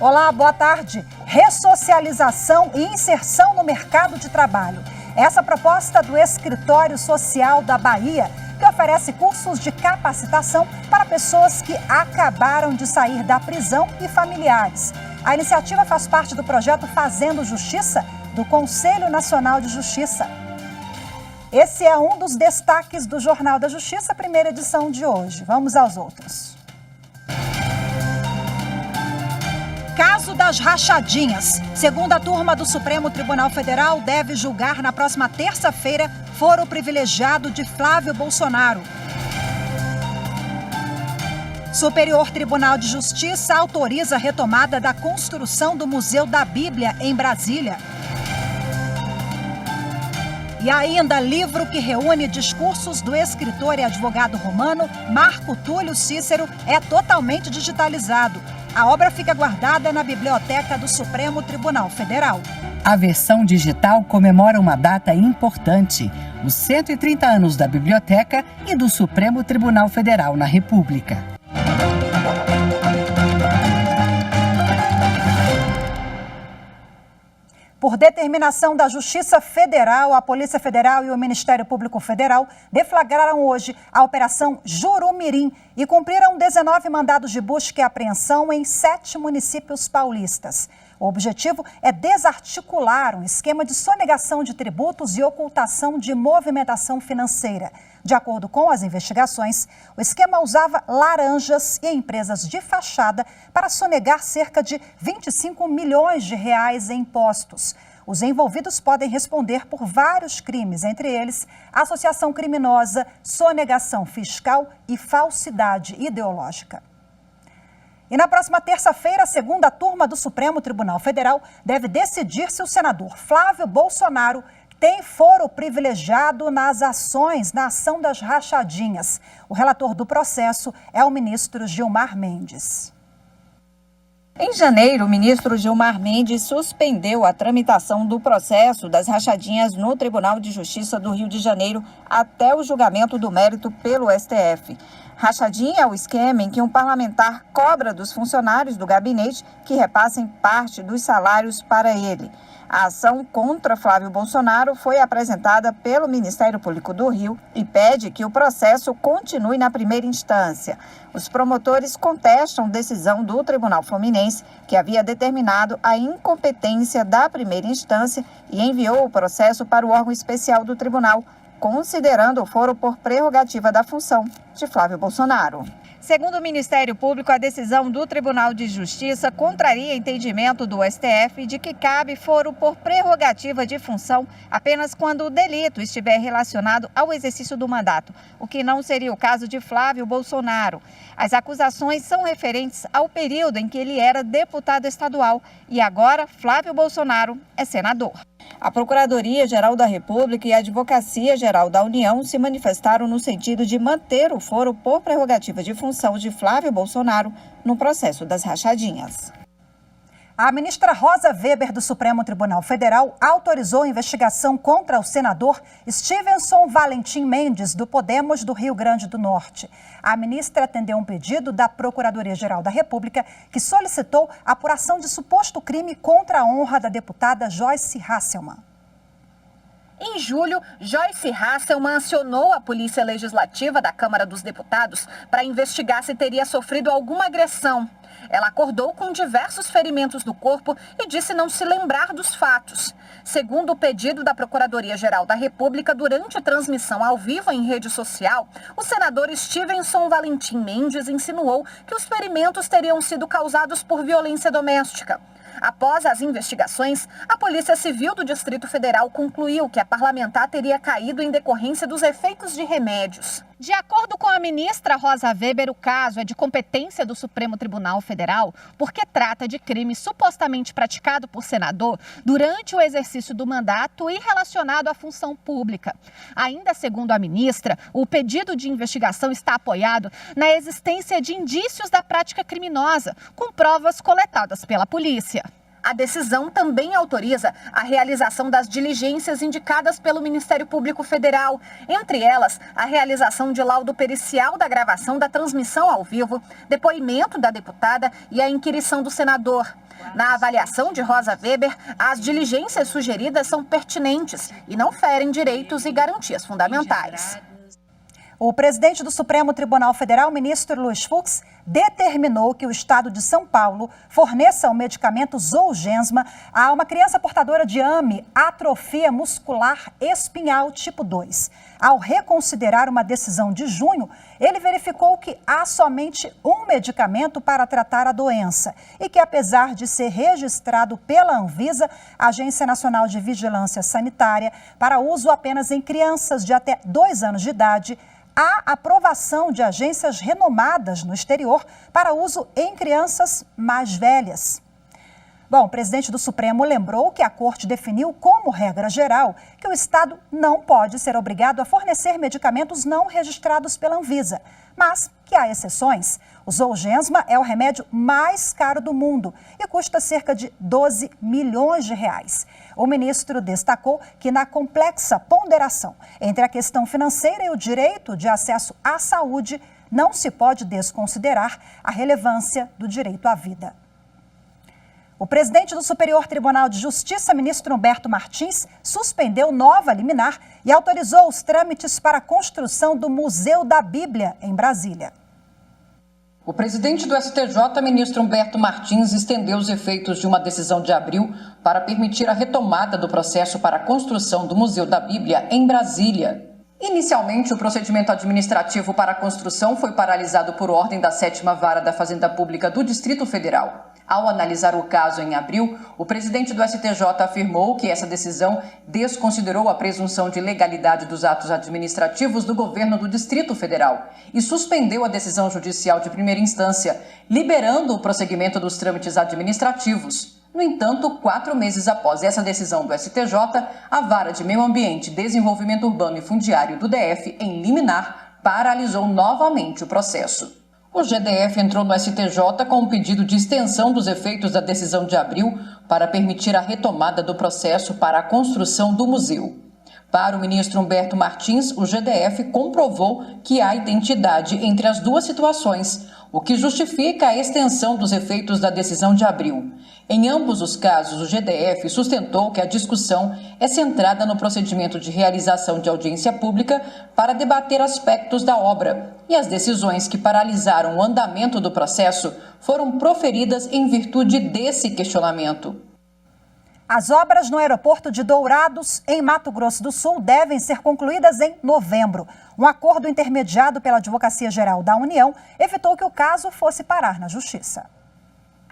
Olá, boa tarde. Ressocialização e inserção no mercado de trabalho. Essa proposta do Escritório Social da Bahia, que oferece cursos de capacitação para pessoas que acabaram de sair da prisão e familiares. A iniciativa faz parte do projeto Fazendo Justiça, do Conselho Nacional de Justiça. Esse é um dos destaques do Jornal da Justiça, primeira edição de hoje. Vamos aos outros. Caso das rachadinhas. Segunda turma do Supremo Tribunal Federal deve julgar na próxima terça-feira foro privilegiado de Flávio Bolsonaro. Superior Tribunal de Justiça autoriza a retomada da construção do Museu da Bíblia em Brasília. E ainda livro que reúne discursos do escritor e advogado romano Marco Túlio Cícero é totalmente digitalizado. A obra fica guardada na Biblioteca do Supremo Tribunal Federal. A versão digital comemora uma data importante, os 130 anos da Biblioteca e do Supremo Tribunal Federal na República. Por determinação da Justiça Federal, a Polícia Federal e o Ministério Público Federal deflagraram hoje a Operação Jurumirim e cumpriram 19 mandados de busca e apreensão em 7 municípios paulistas. O objetivo é desarticular um esquema de sonegação de tributos e ocultação de movimentação financeira. De acordo com as investigações, o esquema usava laranjas e empresas de fachada para sonegar cerca de 25 milhões de reais em impostos. Os envolvidos podem responder por vários crimes, entre eles associação criminosa, sonegação fiscal e falsidade ideológica. E na próxima terça-feira, a segunda turma do Supremo Tribunal Federal deve decidir se o senador Flávio Bolsonaro tem foro privilegiado nas ações, na ação das rachadinhas. O relator do processo é o ministro Gilmar Mendes. Em janeiro, o ministro Gilmar Mendes suspendeu a tramitação do processo das rachadinhas no Tribunal de Justiça do Rio de Janeiro até o julgamento do mérito pelo STF. Rachadinha é o esquema em que um parlamentar cobra dos funcionários do gabinete que repassem parte dos salários para ele. A ação contra Flávio Bolsonaro foi apresentada pelo Ministério Público do Rio e pede que o processo continue na primeira instância. Os promotores contestam decisão do Tribunal Fluminense, que havia determinado a incompetência da primeira instância e enviou o processo para o órgão especial do tribunal, considerando o foro por prerrogativa da função de Flávio Bolsonaro. Segundo o Ministério Público, a decisão do Tribunal de Justiça contraria entendimento do STF de que cabe foro por prerrogativa de função apenas quando o delito estiver relacionado ao exercício do mandato, o que não seria o caso de Flávio Bolsonaro. As acusações são referentes ao período em que ele era deputado estadual e agora Flávio Bolsonaro é senador. A Procuradoria-Geral da República e a Advocacia-Geral da União se manifestaram no sentido de manter o foro por prerrogativa de função de Flávio Bolsonaro no processo das rachadinhas. A ministra Rosa Weber, do Supremo Tribunal Federal, autorizou a investigação contra o senador Stevenson Valentim Mendes, do Podemos do Rio Grande do Norte. A ministra atendeu um pedido da Procuradoria-Geral da República, que solicitou a apuração de suposto crime contra a honra da deputada Joyce Hasselmann. Em julho, Joyce Hasselmann acionou a Polícia Legislativa da Câmara dos Deputados para investigar se teria sofrido alguma agressão. Ela acordou com diversos ferimentos no corpo e disse não se lembrar dos fatos. Segundo o pedido da Procuradoria-Geral da República, durante transmissão ao vivo em rede social, o senador Stevenson Valentim Mendes insinuou que os ferimentos teriam sido causados por violência doméstica. Após as investigações, a Polícia Civil do Distrito Federal concluiu que a parlamentar teria caído em decorrência dos efeitos de remédios. De acordo com a ministra Rosa Weber, o caso é de competência do Supremo Tribunal Federal, porque trata de crime supostamente praticado por senador durante o exercício do mandato e relacionado à função pública. Ainda segundo a ministra, o pedido de investigação está apoiado na existência de indícios da prática criminosa, com provas coletadas pela polícia. A decisão também autoriza a realização das diligências indicadas pelo Ministério Público Federal, entre elas a realização de laudo pericial da gravação da transmissão ao vivo, depoimento da deputada e a inquirição do senador. Na avaliação de Rosa Weber, as diligências sugeridas são pertinentes e não ferem direitos e garantias fundamentais. O presidente do Supremo Tribunal Federal, ministro Luiz Fux, determinou que o estado de São Paulo forneça o medicamento Zolgensma a uma criança portadora de AME, atrofia muscular espinhal tipo 2. Ao reconsiderar uma decisão de junho, ele verificou que há somente um medicamento para tratar a doença e que, apesar de ser registrado pela Anvisa, Agência Nacional de Vigilância Sanitária, para uso apenas em crianças de até 2 anos de idade, há aprovação de agências renomadas no exterior para uso em crianças mais velhas. Bom, o presidente do Supremo lembrou que a Corte definiu como regra geral que o Estado não pode ser obrigado a fornecer medicamentos não registrados pela Anvisa, mas que há exceções. O Zolgensma é o remédio mais caro do mundo e custa cerca de 12 milhões de reais. O ministro destacou que na complexa ponderação entre a questão financeira e o direito de acesso à saúde, não se pode desconsiderar a relevância do direito à vida. O presidente do Superior Tribunal de Justiça, ministro Humberto Martins, suspendeu nova liminar e autorizou os trâmites para a construção do Museu da Bíblia, em Brasília. O presidente do STJ, ministro Humberto Martins, estendeu os efeitos de uma decisão de abril para permitir a retomada do processo para a construção do Museu da Bíblia, em Brasília. Inicialmente, o procedimento administrativo para a construção foi paralisado por ordem da 7ª Vara da Fazenda Pública do Distrito Federal. Ao analisar o caso em abril, o presidente do STJ afirmou que essa decisão desconsiderou a presunção de legalidade dos atos administrativos do governo do Distrito Federal e suspendeu a decisão judicial de primeira instância, liberando o prosseguimento dos trâmites administrativos. No entanto, 4 meses após essa decisão do STJ, a Vara de Meio Ambiente, Desenvolvimento Urbano e Fundiário do DF, em liminar, paralisou novamente o processo. O GDF entrou no STJ com um pedido de extensão dos efeitos da decisão de abril para permitir a retomada do processo para a construção do museu. Para o ministro Humberto Martins, o GDF comprovou que há identidade entre as duas situações, o que justifica a extensão dos efeitos da decisão de abril. Em ambos os casos, o GDF sustentou que a discussão é centrada no procedimento de realização de audiência pública para debater aspectos da obra, e as decisões que paralisaram o andamento do processo foram proferidas em virtude desse questionamento. As obras no aeroporto de Dourados, em Mato Grosso do Sul, devem ser concluídas em novembro. Um acordo intermediado pela Advocacia Geral da União evitou que o caso fosse parar na Justiça.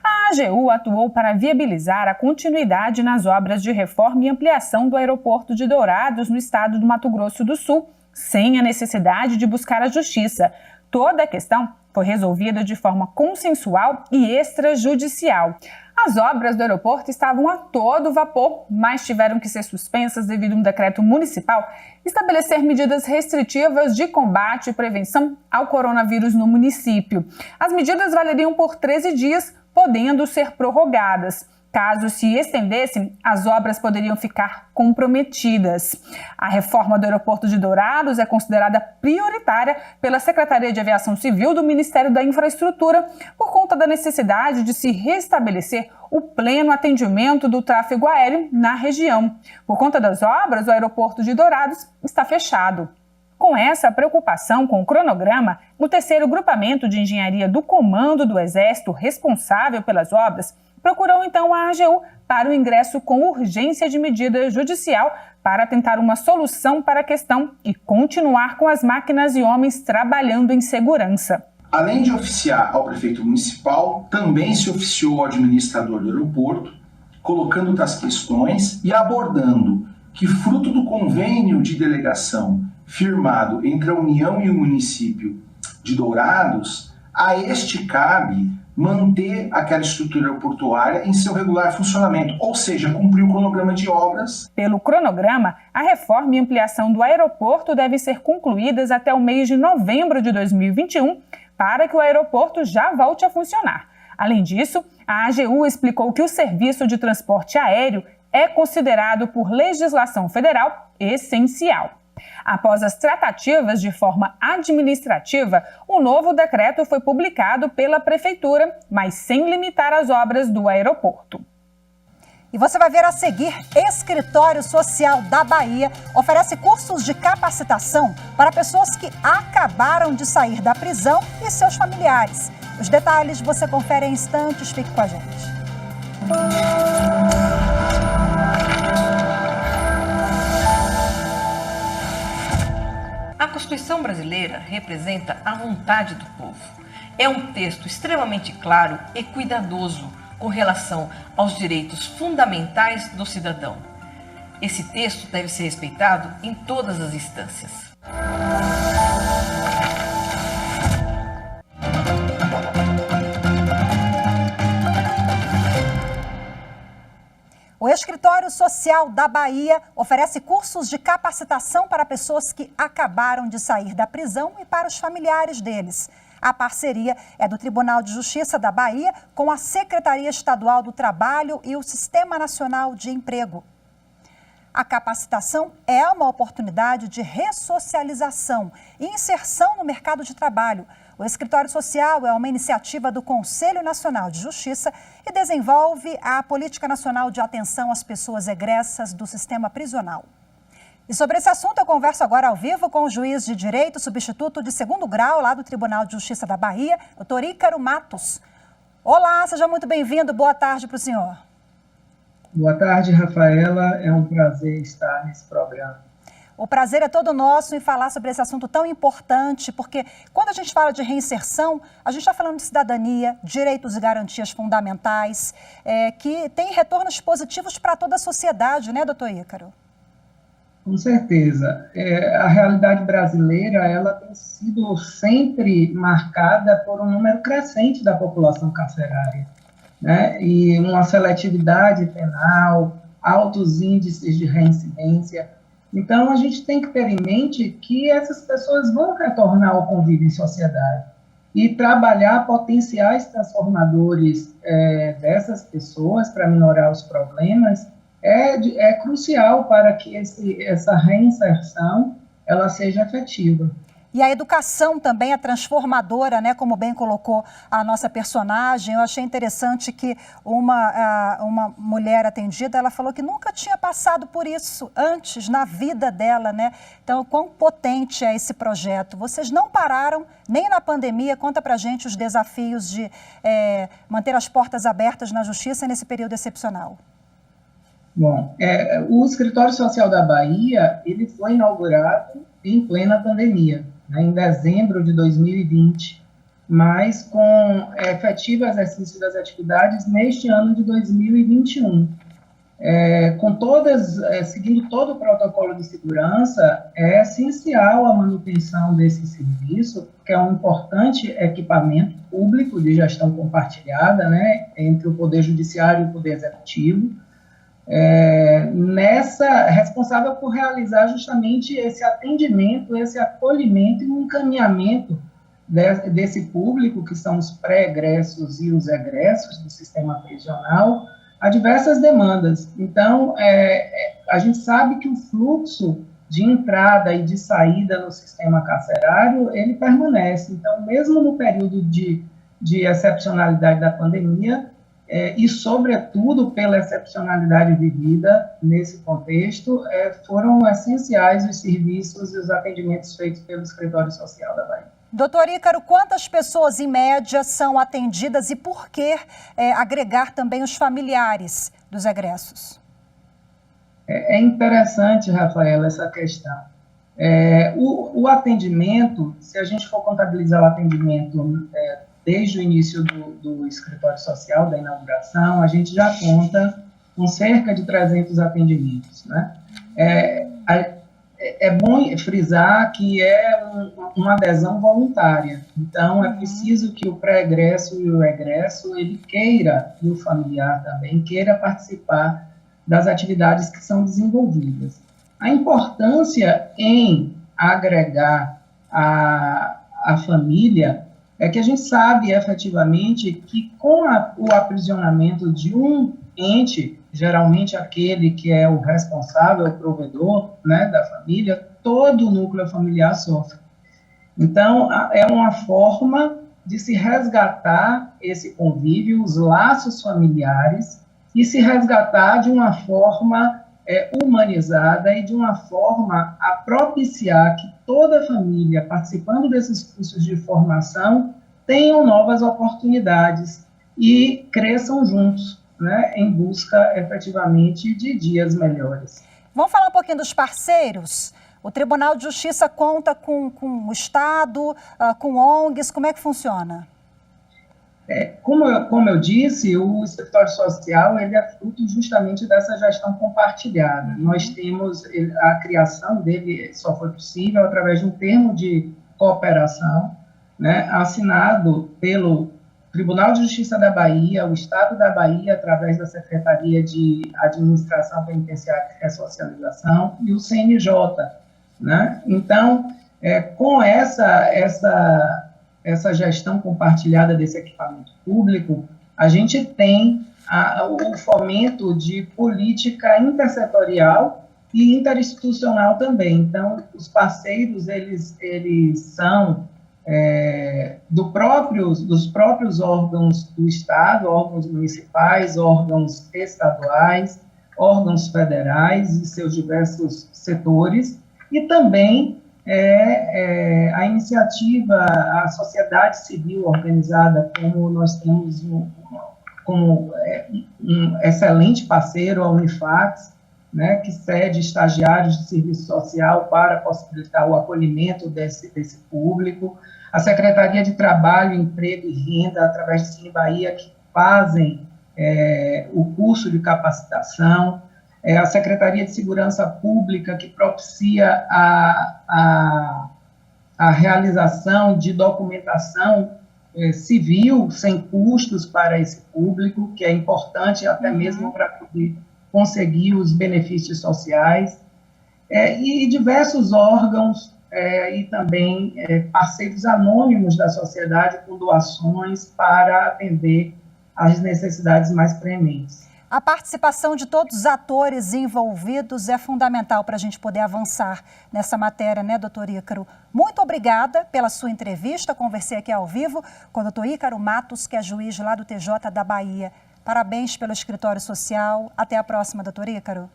A AGU atuou para viabilizar a continuidade nas obras de reforma e ampliação do aeroporto de Dourados, no estado do Mato Grosso do Sul, sem a necessidade de buscar a Justiça. Toda a questão foi resolvida de forma consensual e extrajudicial. As obras do aeroporto estavam a todo vapor, mas tiveram que ser suspensas devido a um decreto municipal estabelecer medidas restritivas de combate e prevenção ao coronavírus no município. As medidas valeriam por 13 dias, podendo ser prorrogadas. Caso se estendessem, as obras poderiam ficar comprometidas. A reforma do aeroporto de Dourados é considerada prioritária pela Secretaria de Aviação Civil do Ministério da Infraestrutura por conta da necessidade de se restabelecer o pleno atendimento do tráfego aéreo na região. Por conta das obras, o aeroporto de Dourados está fechado. Com essa preocupação com o cronograma, o 3º Grupamento de Engenharia do Comando do Exército, responsável pelas obras, procurou então a AGU para o ingresso com urgência de medida judicial para tentar uma solução para a questão e continuar com as máquinas e homens trabalhando em segurança. Além de oficiar ao prefeito municipal, também se oficiou ao administrador do aeroporto, colocando outras questões e abordando que, fruto do convênio de delegação firmado entre a União e o município de Dourados, a este cabe manter aquela estrutura aeroportuária em seu regular funcionamento, ou seja, cumprir o cronograma de obras. Pelo cronograma, a reforma e ampliação do aeroporto devem ser concluídas até o mês de novembro de 2021, para que o aeroporto já volte a funcionar. Além disso, a AGU explicou que o serviço de transporte aéreo é considerado por legislação federal essencial. Após as tratativas de forma administrativa, o novo decreto foi publicado pela Prefeitura, mas sem limitar as obras do aeroporto. E você vai ver a seguir, Escritório Social da Bahia oferece cursos de capacitação para pessoas que acabaram de sair da prisão e seus familiares. Os detalhes você confere em instantes, fique com a gente. A Constituição brasileira representa a vontade do povo. É um texto extremamente claro e cuidadoso com relação aos direitos fundamentais do cidadão. Esse texto deve ser respeitado em todas as instâncias. O Escritório Social da Bahia oferece cursos de capacitação para pessoas que acabaram de sair da prisão e para os familiares deles. A parceria é do Tribunal de Justiça da Bahia com a Secretaria Estadual do Trabalho e o Sistema Nacional de Emprego. A capacitação é uma oportunidade de ressocialização e inserção no mercado de trabalho. O Escritório Social é uma iniciativa do Conselho Nacional de Justiça e desenvolve a Política Nacional de Atenção às Pessoas Egressas do Sistema Prisional. E sobre esse assunto eu converso agora ao vivo com o juiz de direito substituto de 2º grau lá do Tribunal de Justiça da Bahia, doutor Ícaro Matos. Olá, seja muito bem-vindo, boa tarde para o senhor. Boa tarde, Rafaela, é um prazer estar nesse programa. O prazer é todo nosso em falar sobre esse assunto tão importante, porque quando a gente fala de reinserção, a gente está falando de cidadania, direitos e garantias fundamentais, que tem retornos positivos para toda a sociedade, né, doutor Ícaro? Com certeza. A realidade brasileira, ela tem sido sempre marcada por um número crescente da população carcerária, né? E uma seletividade penal, altos índices de reincidência. Então, a gente tem que ter em mente que essas pessoas vão retornar ao convívio em sociedade e trabalhar potenciais transformadores dessas pessoas para minorar os problemas é crucial para que essa reinserção ela seja efetiva. E a educação também é transformadora, né? Como bem colocou a nossa personagem. Eu achei interessante que uma mulher atendida, ela falou que nunca tinha passado por isso antes na vida dela, né? Então, quão potente é esse projeto? Vocês não pararam nem na pandemia. Conta pra gente os desafios de manter as portas abertas na justiça nesse período excepcional. Bom, o Escritório Social da Bahia, ele foi inaugurado em plena pandemia, né, em dezembro de 2020, mas com efetivo exercício das atividades neste ano de 2021. Seguindo todo o protocolo de segurança, é essencial a manutenção desse serviço, que é um importante equipamento público de gestão compartilhada, né, entre o Poder Judiciário e o Poder Executivo, responsável por realizar justamente esse atendimento, esse acolhimento e um encaminhamento desse público, que são os pré-egressos e os egressos do sistema prisional, a diversas demandas. Então, a gente sabe que o fluxo de entrada e de saída no sistema carcerário, ele permanece. Então, mesmo no período de excepcionalidade da pandemia, e, sobretudo, pela excepcionalidade vivida nesse contexto, foram essenciais os serviços e os atendimentos feitos pelo Escritório Social da Bahia. Doutor Ícaro, quantas pessoas, em média, são atendidas e por que agregar também os familiares dos egressos? É interessante, Rafaela, essa questão. O atendimento, se a gente for contabilizar o atendimento desde o início do Escritório Social, da inauguração, a gente já conta com cerca de 300 atendimentos, né? É bom frisar que é uma adesão voluntária, então é preciso que o pré-egresso e o egresso, ele queira, e o familiar também, queira participar das atividades que são desenvolvidas. A importância em agregar a família é que a gente sabe efetivamente que com o aprisionamento de um ente, geralmente aquele que é o responsável, o provedor, né, da família, todo o núcleo familiar sofre. Então, é uma forma de se resgatar esse convívio, os laços familiares, e se resgatar de uma forma humanizada e de uma forma a propiciar que toda a família, participando desses cursos de formação, tenham novas oportunidades e cresçam juntos, né, em busca, efetivamente, de dias melhores. Vamos falar um pouquinho dos parceiros? O Tribunal de Justiça conta com o Estado, com ONGs, como é que funciona? Como eu disse, o escritório social ele é fruto justamente dessa gestão compartilhada. Nós temos, a criação dele só foi possível através de um termo de cooperação, né, assinado pelo Tribunal de Justiça da Bahia, o Estado da Bahia, através da Secretaria de Administração Penitenciária e Ressocialização, e o CNJ, né? Então, com essa gestão compartilhada desse equipamento público, a gente tem o fomento de política intersetorial e interinstitucional também. Então, os parceiros, eles são dos próprios órgãos do Estado, órgãos municipais, órgãos estaduais, órgãos federais e seus diversos setores, e também a iniciativa, a sociedade civil organizada, como nós temos como um excelente parceiro, a Unifax, né, que cede estagiários de serviço social para possibilitar o acolhimento desse público, a Secretaria de Trabalho, Emprego e Renda, através do Cine Bahia, que fazem o curso de capacitação, a Secretaria de Segurança Pública, que propicia a realização de documentação civil sem custos para esse público, que é importante até mesmo para poder conseguir os benefícios sociais, e diversos órgãos e também parceiros anônimos da sociedade com doações para atender às necessidades mais prementes. A participação de todos os atores envolvidos é fundamental para a gente poder avançar nessa matéria, né, doutor Ícaro? Muito obrigada pela sua entrevista. Conversei aqui ao vivo com o doutor Ícaro Matos, que é juiz lá do TJ da Bahia. Parabéns pelo escritório social. Até a próxima, doutor Ícaro.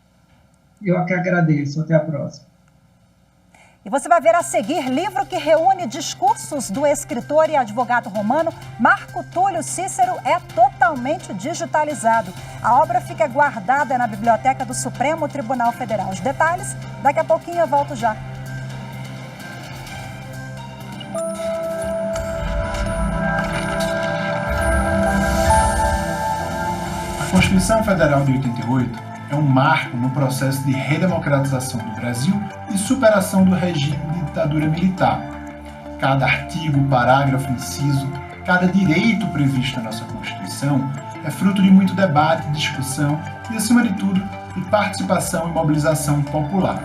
Eu que agradeço. Até a próxima. E você vai ver a seguir livro que reúne discursos do escritor e advogado romano Marco Túlio Cícero é totalmente digitalizado. A obra fica guardada na Biblioteca do Supremo Tribunal Federal. Os detalhes, daqui a pouquinho eu volto já. A Constituição Federal de 88 é um marco no processo de redemocratização do Brasil e superação do regime de ditadura militar. Cada artigo, parágrafo, inciso, cada direito previsto na nossa Constituição é fruto de muito debate, discussão e, acima de tudo, de participação e mobilização popular.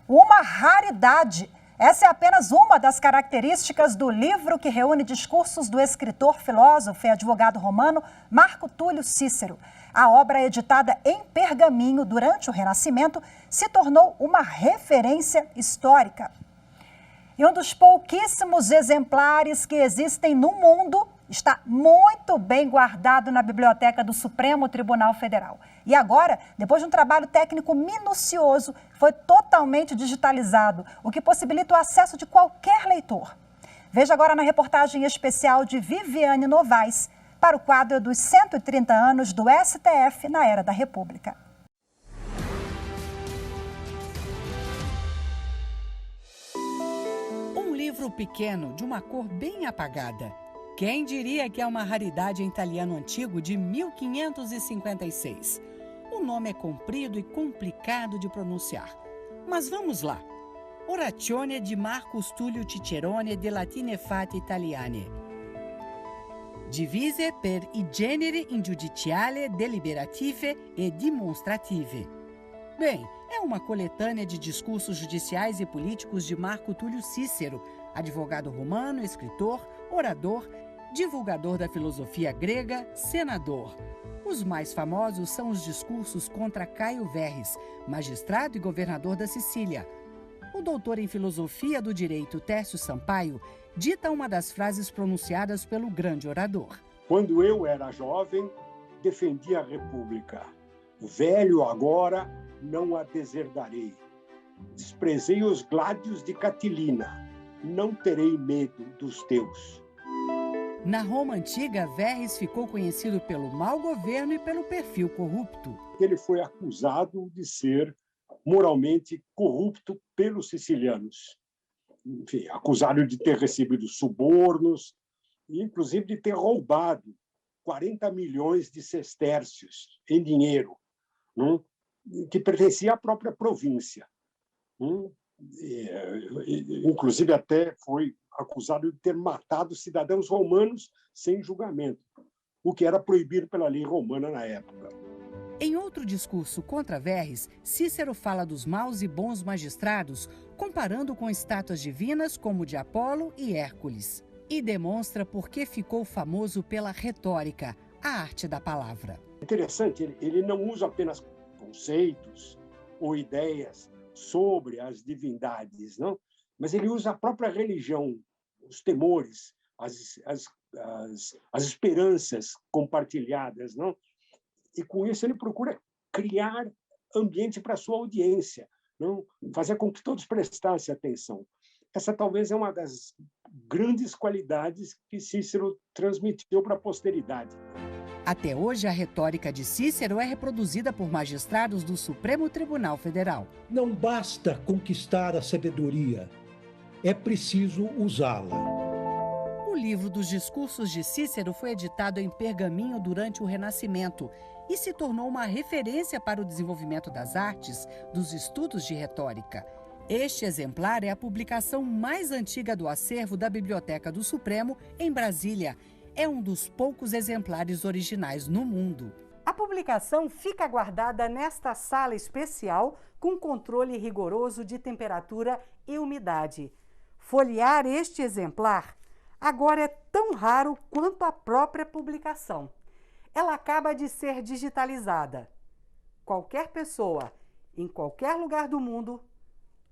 Uma raridade. Essa é apenas uma das características do livro que reúne discursos do escritor, filósofo e advogado romano Marco Túlio Cícero. A obra, editada em pergaminho durante o Renascimento, se tornou uma referência histórica. E um dos pouquíssimos exemplares que existem no mundo está muito bem guardado na Biblioteca do Supremo Tribunal Federal. E agora, depois de um trabalho técnico minucioso, foi totalmente digitalizado, o que possibilita o acesso de qualquer leitor. Veja agora na reportagem especial de Viviane Novaes, para o quadro dos 130 anos do STF na Era da República. Um livro pequeno, de uma cor bem apagada. Quem diria que é uma raridade em italiano antigo de 1556? O nome é comprido e complicado de pronunciar. Mas vamos lá. Orazione di Marcus Tullio Cicerone de Latine Fate Italiane. divise per i generi ingiudiziale, deliberative e demonstrative. Bem, é uma coletânea de discursos judiciais e políticos de Marco Túlio Cícero, advogado romano, escritor, orador, divulgador da filosofia grega, senador. Os mais famosos são os discursos contra Caio Verres, magistrado e governador da Sicília. O doutor em filosofia do direito Tércio Sampaio dita uma das frases pronunciadas pelo grande orador. Quando eu era jovem, defendi a República. Velho agora, não a deserdarei. Desprezei os gládios de Catilina. Não terei medo dos teus. Na Roma antiga, Verres ficou conhecido pelo mau governo e pelo perfil corrupto. Ele foi acusado de ser moralmente corrupto pelos sicilianos. Enfim, acusado de ter recebido subornos e, inclusive, de ter roubado 40 milhões de sestércios em dinheiro, que pertencia à própria província. Inclusive, até foi acusado de ter matado cidadãos romanos sem julgamento, o que era proibido pela lei romana na época. Em outro discurso contra Verres, Cícero fala dos maus e bons magistrados, comparando com estátuas divinas como o de Apolo e Hércules. E demonstra por que ficou famoso pela retórica, a arte da palavra. Interessante, ele não usa apenas conceitos ou ideias sobre as divindades, não? Mas ele usa a própria religião, os temores, as esperanças compartilhadas, não? E com isso ele procura criar ambiente para a sua audiência, não? Fazer com que todos prestassem atenção. Essa talvez é uma das grandes qualidades que Cícero transmitiu para a posteridade. Até hoje, a retórica de Cícero é reproduzida por magistrados do Supremo Tribunal Federal. Não basta conquistar a sabedoria, é preciso usá-la. O livro dos discursos de Cícero foi editado em pergaminho durante o Renascimento e se tornou uma referência para o desenvolvimento das artes, dos estudos de retórica. Este exemplar é a publicação mais antiga do acervo da Biblioteca do Supremo, em Brasília. É um dos poucos exemplares originais no mundo. A publicação fica guardada nesta sala especial com controle rigoroso de temperatura e umidade. Folhear este exemplar agora é tão raro quanto a própria publicação. Ela acaba de ser digitalizada. Qualquer pessoa, em qualquer lugar do mundo,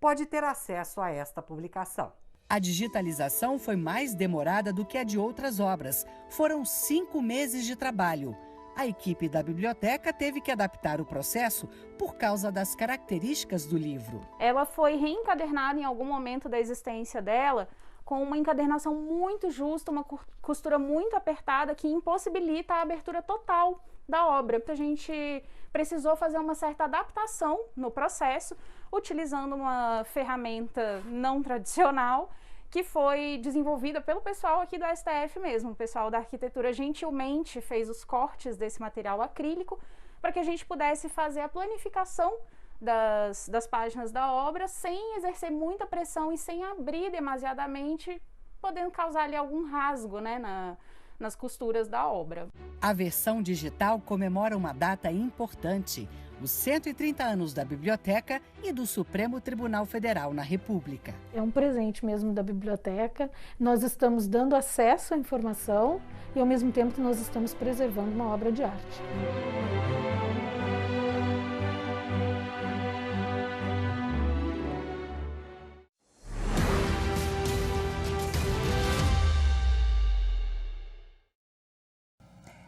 pode ter acesso a esta publicação. A digitalização foi mais demorada do que a de outras obras. Foram 5 meses de trabalho. A equipe da biblioteca teve que adaptar o processo por causa das características do livro. Ela foi reencadernada em algum momento da existência dela com uma encadernação muito justa, uma costura muito apertada que impossibilita a abertura total da obra. A gente precisou fazer uma certa adaptação no processo, utilizando uma ferramenta não tradicional que foi desenvolvida pelo pessoal aqui do STF mesmo. O pessoal da arquitetura gentilmente fez os cortes desse material acrílico para que a gente pudesse fazer a planificação das páginas da obra sem exercer muita pressão e sem abrir demasiadamente, podendo causar ali algum rasgo, né, nas costuras da obra. A versão digital comemora uma data importante, os 130 anos da Biblioteca e do Supremo Tribunal Federal na República. É um presente mesmo da biblioteca. Nós estamos dando acesso à informação e, ao mesmo tempo, nós estamos preservando uma obra de arte.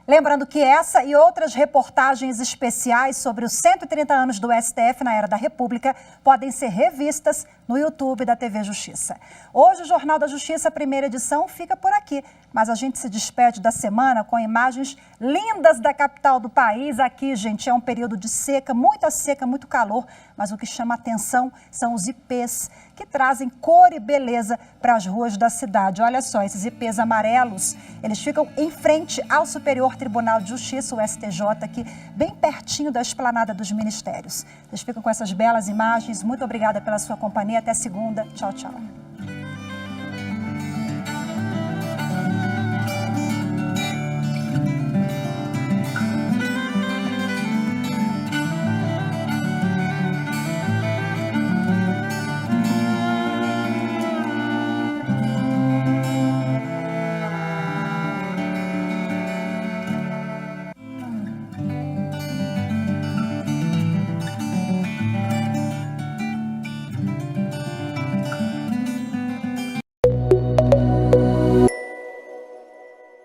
Lembrando que essa e outras reportagens especiais sobre os 130 anos do STF na Era da República podem ser revistas no YouTube da TV Justiça. Hoje o Jornal da Justiça, primeira edição, fica por aqui. Mas a gente se despede da semana com imagens lindas da capital do país. Aqui, gente, é um período de seca, muito calor. Mas o que chama atenção são os ipês, que trazem cor e beleza para as ruas da cidade. Olha só, esses ipês amarelos, eles ficam em frente ao Superior Tribunal de Justiça, o STJ, aqui bem pertinho da esplanada dos ministérios. Vocês ficam com essas belas imagens. Muito obrigada pela sua companhia. Até segunda. Tchau, tchau.